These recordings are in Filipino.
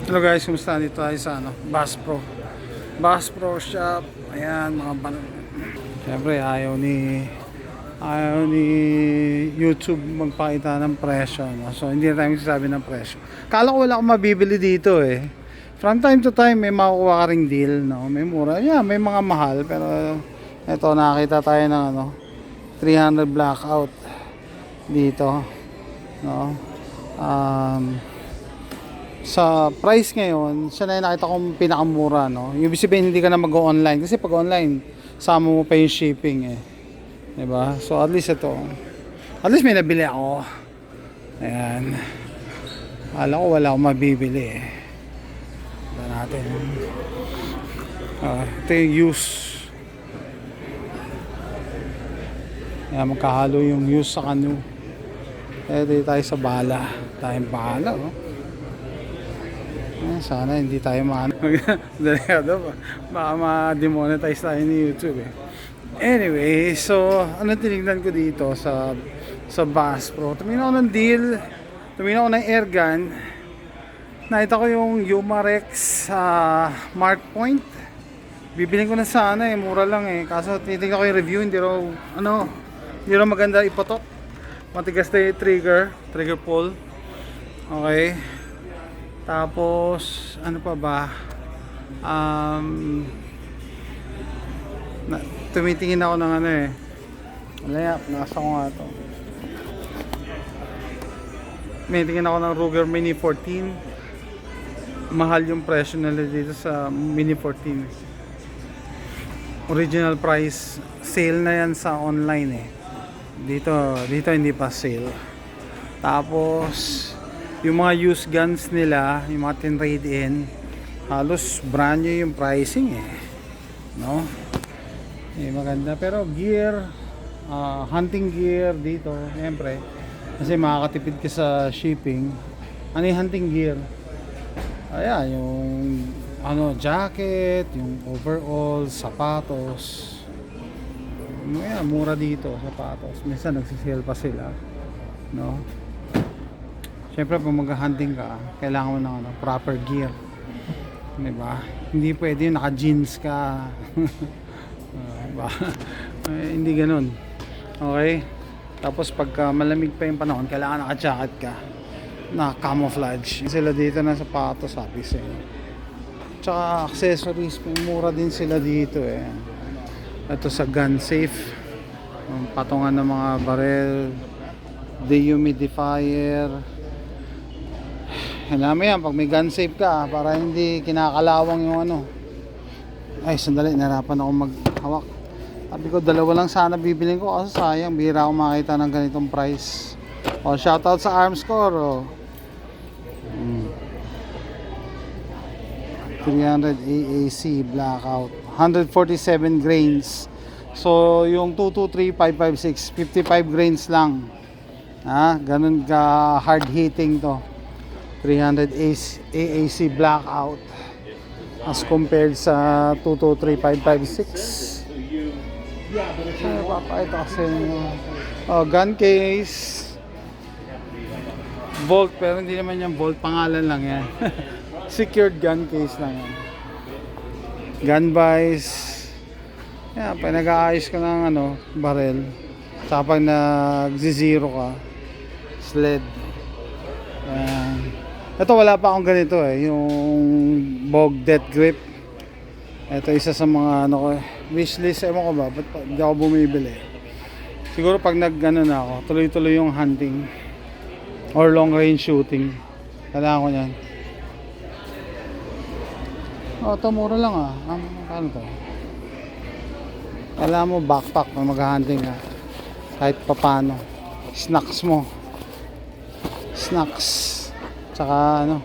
Hello guys, kumusta? Dito tayo sa Bass Pro. Bass Pro Shop. Ayan, mga Siyempre, ayaw ni YouTube magpakita ng presyo, no? So, hindi na tayo magsasabi ng presyo. Kala ko wala akong mabibili dito eh. From time to time, may makukuha ka ring deal, no? May mura. Yeah, may mga mahal. Pero, eto, nakakita tayo ng 300 blackout dito, no? Sa price ngayon, siya na yung nakita kong pinakamura, no? Yung ibig sabihin, hindi ka na mag-go-online. Kasi pag online, sama mo pa yung shipping, eh. Diba? So, at least ito. At least may nabili ako. Ayan. Akala ko wala akong mabibili, eh. Ito natin. Ito yung use. Ayan, magkahalo yung use sa canoe. Dito tayo sa bala. Tayong bala, oh. Sana hindi tayo delikado baka ma-demonetize tayo ni YouTube, eh. Anyway, so ano tinignan ko dito sa Bass Pro? Tumingin ako ng deal, tumingin ako ng air gun. Nakita ko yung Umarex Mark Point. Bibilin ko na sana, eh, mura lang, eh. Kaso tinitingnan ko yung review, hindi raw maganda ipotot. Matigas na yung trigger pull. Okay. Tapos, ano pa ba? Tumitingin ako ng Layap, nasa ko nga ito. Tumitingin ako ng Ruger Mini 14. Mahal yung presyo nila dito sa Mini 14. Original price. Sale na yan sa online, eh. Dito hindi pa sale. Tapos, yung mga used guns nila, yung mga tin-trade in, halos brand new yung pricing, eh. No? Eh, maganda. Pero gear, hunting gear dito, siyempre. Kasi makakatipid ka sa shipping. Ano yung hunting gear? Ayan, yung jacket, yung overall, sapatos. Ayan, mura dito, sapatos. Minsan nagsisale pa sila. No? Siyempre, pag mag-hunting ka, kailangan mo ng proper gear. Diba? Hindi pwede yung naka-jeans ka. Diba? Hindi ganun. Okay? Tapos, pagka malamig pa yung panahon, kailangan naka-jacket ka. Na-camouflage. Sila dito na sapatos, sabi sa'yo. Tsaka, accessories, may mura din sila dito, eh. Ito sa gun safe. Patungan ng mga barrel, dehumidifier. Alam mo yan, pag may gun safe ka, para hindi kinakalawang yung Ay, sandali, nahirapan ako maghawak. Sabi ko, dalawa lang sana bibilin ko, kasi sayang, bihira ako makita ng ganitong price. Shoutout sa Armscore, 300 AAC blackout, 147 grains. So, yung 223, 556, 55 grains lang. Ganun ka hard hitting to. 300 AAC blackout as compared sa 223, 556. Papakita kasi gun case, Volt, pero hindi naman yan Volt, pangalan lang yan. Secured gun case lang yan. Gun buys. Yan, pag nag-aayos ka ng barrel, saka pag nag-zero ka, sled. Yan. Ito, wala pa akong ganito, eh, yung Bog Death Grip. Ito isa sa mga wishlist, ewan ko ba, ba't hindi ako bumibili. Siguro pag na ako, tuloy-tuloy yung hunting or long range shooting, kailangan ko yan. Ito mura lang, ano to? Kailangan mo backpack na mag-hunting ka, kahit papano. Snacks tsaka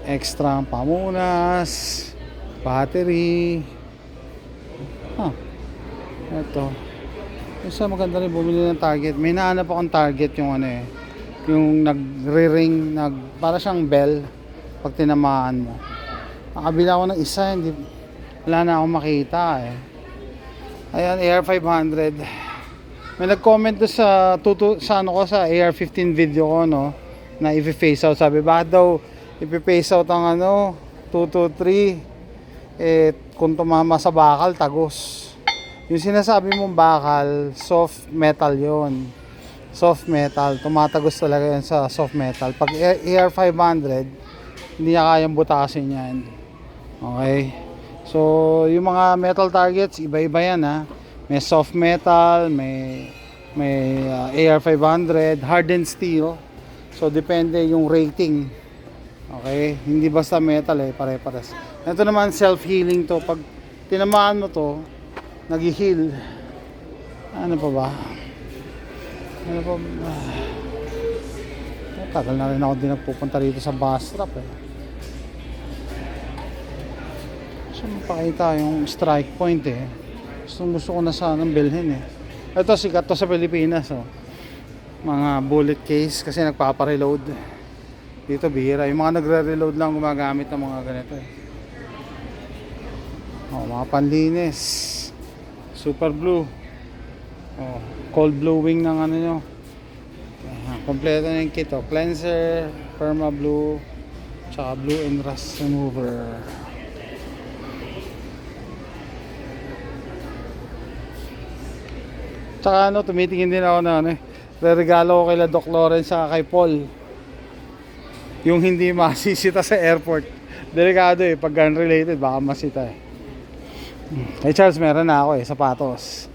extra pamunas, battery. Ito. Isa maganda rin bumili ng Target. May nahanap akong Target yung yung nagre-ring, para siyang bell pag tinamaan mo. Nakabila ako ng isa, wala na akong makita, eh. Ayan, AR500. May nag-comment do sa AR15 video ko, na i-face out. Sabi, bakit daw ipipace out ang ano, 223. Eh, kung tumama sa bakal, tagos. Yung sinasabi mong bakal, soft metal yon. Soft metal, tumatagos talaga yan sa soft metal. Pag AR500, hindi niya kayang butasin yan. Okay? So, yung mga metal targets, iba-iba yan ha. May soft metal, may AR500, hardened steel. So, depende yung rating. Okay? Hindi basta metal eh, pare-pares. Ito naman, self-healing to. Pag tinamaan mo to, nag-heal. Ano pa ba? Ano pa ba? Tagal na rin ako din nagpupunta rito sa bus stop eh. Gusto mo pakita yung strike point eh. Gusto ko na sanang bilhin eh. Ito sikat to sa Pilipinas oh. Mga bullet case kasi nagpapa-reload. Dito bihira. Yung mga nagre-reload lang gumagamit ng mga ganito eh. Oh, mga panlinis. Super blue. Oh, cold blowing ng ano nyo. Kompleto na yung kit oh. Cleanser, perma blue, tsaka blue and rust remover. Tsaka ano, tumitingin din ako na ano eh. Regalo ko kay Doc Lawrence saka kay Paul. Yung hindi masisita sa airport. Delikado eh, pag gun related baka masita eh. Kay Charles meron na ako eh, sapatos.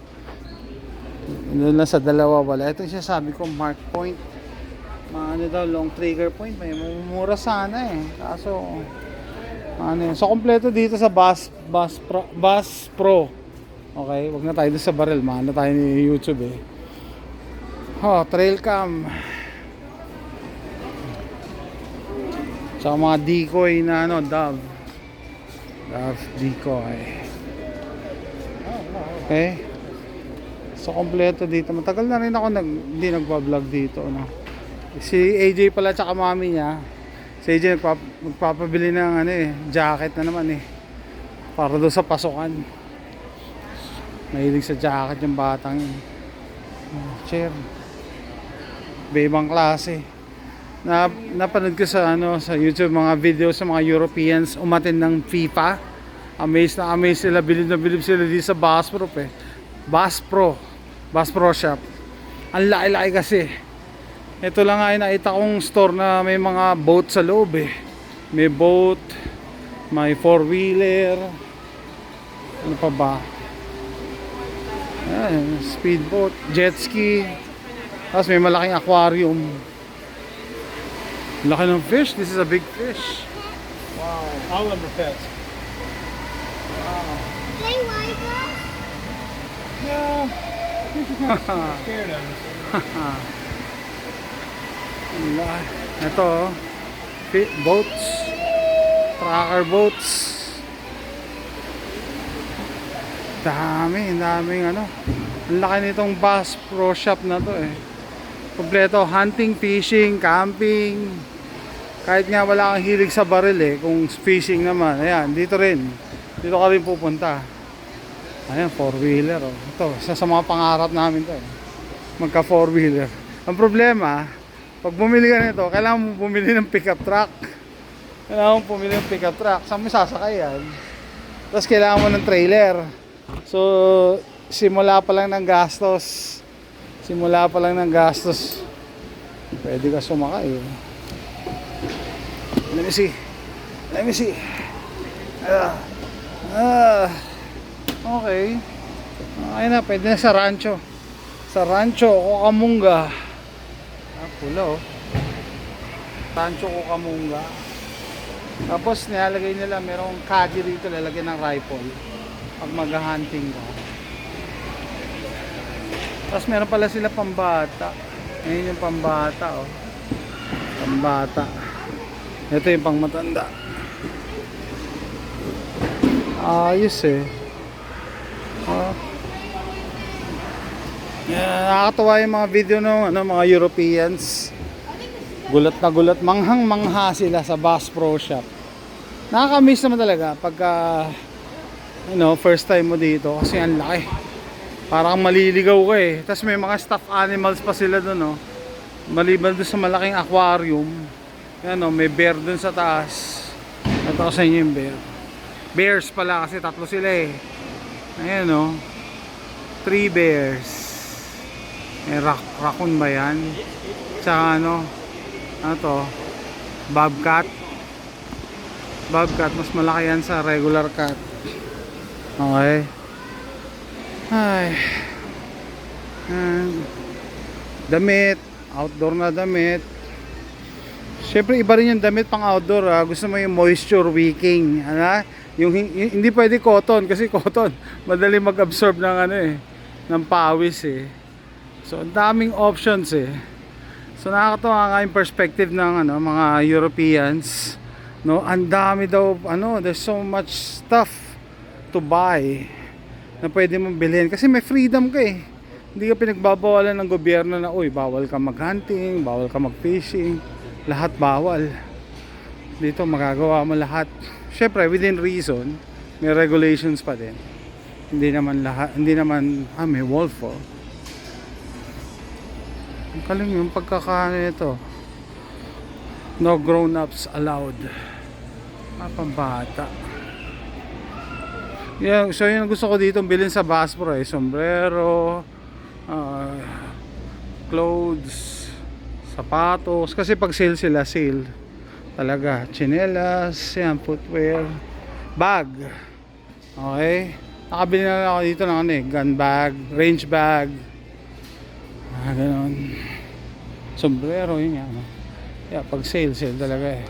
Doon lang sa dalawa wala. Ito siya sabi ko, mark point. Ano daw, long trigger point. May mumura sana eh. Kaso, ano yun. So, kompleto dito sa Bass Pro. Okay, wag na tayo doon sa barrel. Maano tayo ni YouTube eh. Oh, trail cam. Tsaka mga decoy na ano, Dove decoy. Okay. So kompleto dito. Matagal na rin ako hindi nagpa-vlog dito, no. Si AJ pala tsaka mami niya. Si AJ magpapabili ng ano eh, jacket na naman eh. Para doon sa pasukan. Mahilig sa jacket yung batang yun. Chair. Ibang klase. Napanood ko sa ano sa YouTube mga videos sa mga Europeans umattend ng FIFA. Amazed sila, bilib na bilib sila dito sa Bass Pro eh. Bass Pro shop. Ang laki-laki kasi. Ito lang ay nakita kong store na may mga boat sa loob eh. May boat, may four-wheeler. Ano pa ba? Ayan, speedboat, jet ski. Tapos may malaking aquarium. Laki ng fish. This is a big fish. Wow. All of the pets. Wow. They like us? Yeah. Scared of us. Ito boats, tracker boats. Daming ano. Ang laki nitong Bass Pro shop na to eh. Kompleto hunting, fishing, camping. Kahit nga wala kang hilig sa baril eh, kung fishing naman, ayan, dito ka rin pupunta. Ayan, four-wheeler oh. Ito, isa sa mga pangarap namin to eh. Magka four-wheeler. Ang problema, pag bumili ka nito, kailangan mo bumili ng pickup truck. Saan mo sasakay yan? Tapos kailangan mo ng trailer. So, simula pa lang ng gastos. Pwede ka sumakay eh. Let me see. Okay. Okay na, pwede na sa rancho. Cucamonga. Pula oh. Rancho Cucamonga. Tapos nilalagay nila, merong caddy rito, lalagyan ng rifle pag mag-hunting ka. Tapos meron pala sila pambata. Ngayon yung pambata oh. Pambata. Ito yung pang matanda. Ayos eh. Nakakatawa yung mga video ng mga Europeans. Gulat na gulat, manghang-mangha sila sa Bass Pro Shop. Nakaka-miss naman talaga pagka first time mo dito kasi ang laki. Parang maliligaw ka eh. Tapos may mga stuffed animals pa sila doon, no. Maliban doon sa malaking aquarium, Yan o, may bear dun sa taas. Ito ko sa inyo yung bear. Bears pala kasi tatlo sila eh. Ayan o. 3 bears. Raccoon ba yan? Tsaka ano to? Bobcat. Bobcat, mas malaki yan sa regular cat. Okay. Ay. Damit. Outdoor na damit. Siyempre iba rin yung damit pang outdoor ha. Gusto mo yung moisture wicking, ano? Yung hindi pwede cotton kasi cotton madali mag-absorb ng ano eh, ng pawis eh. So ang daming options eh. So nakakatuwa nga yung perspective ng ano, mga Europeans, no? Ang dami daw ano, there's so much stuff to buy na pwede mong bilhin kasi may freedom ka eh. Hindi ka pinagbabawalan ng gobyerno na uy, bawal ka mag-hunting, bawal ka mag-fishing. Lahat bawal. Dito magagawa mo lahat. Syempre within reason, may regulations pa din. Hindi naman lahat, hindi naman may wolf oh. Ang kaling yung pagkakaano nito. No grown-ups allowed. Mapambata. Yeah, so yun gusto ko dito bilhin sa Bass Pro eh. Sombrero, clothes, sapatos. Kasi pag sale sila, sale. Talaga. Chinelas, yan, footwear, bag. Okay. Nakabili na ako dito ng ano eh, gun bag, range bag. Ganon. Sombrero, yun yan. Yeah, pag sale talaga eh.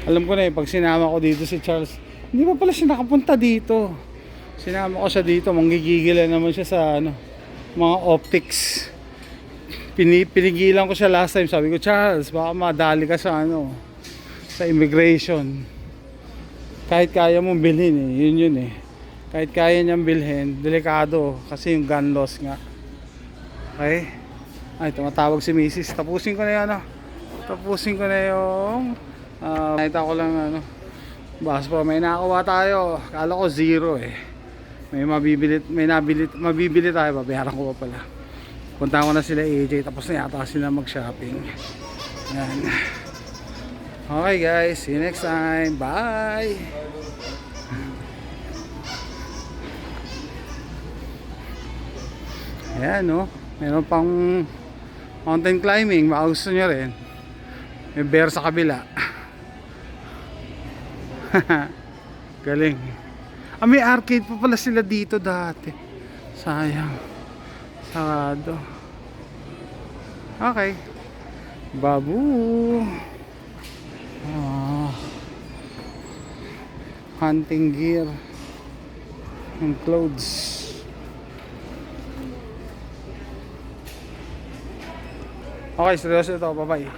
Alam ko na eh, pag sinama ko dito si Charles, hindi pa pala siya nakapunta dito. Sinama ko siya dito, manggigigilan naman siya sa ano, mga optics. Pinigilan ko siya last time, sabi ko, Charles, baka madali ka sa ano, sa immigration. Kahit kaya mong bilhin eh, yun eh. Kahit kaya niyang bilhin, delikado kasi yung gun laws nga. Okay? Ay, tumatawag si Mrs. Tapusin ko na yan, tapusin ko na yung nakita ko lang ano, Bass Pro, may nakakuha tayo. Kala ko 0 eh. May mabibili tayo, babayaran ko pa pala. Punta ko na sila AJ, tapos na yata sila mag-shopping. Yan. Okay guys, see you next time. Bye! Ayan no, meron pang mountain climbing, baka gusto nyo rin. May bear sa kabila. Galing. May arcade pa pala sila dito dati. Sayang. Sarado. Okay. Babu. Hunting gear and clothes. Okay, seryoso ito. Bye-bye.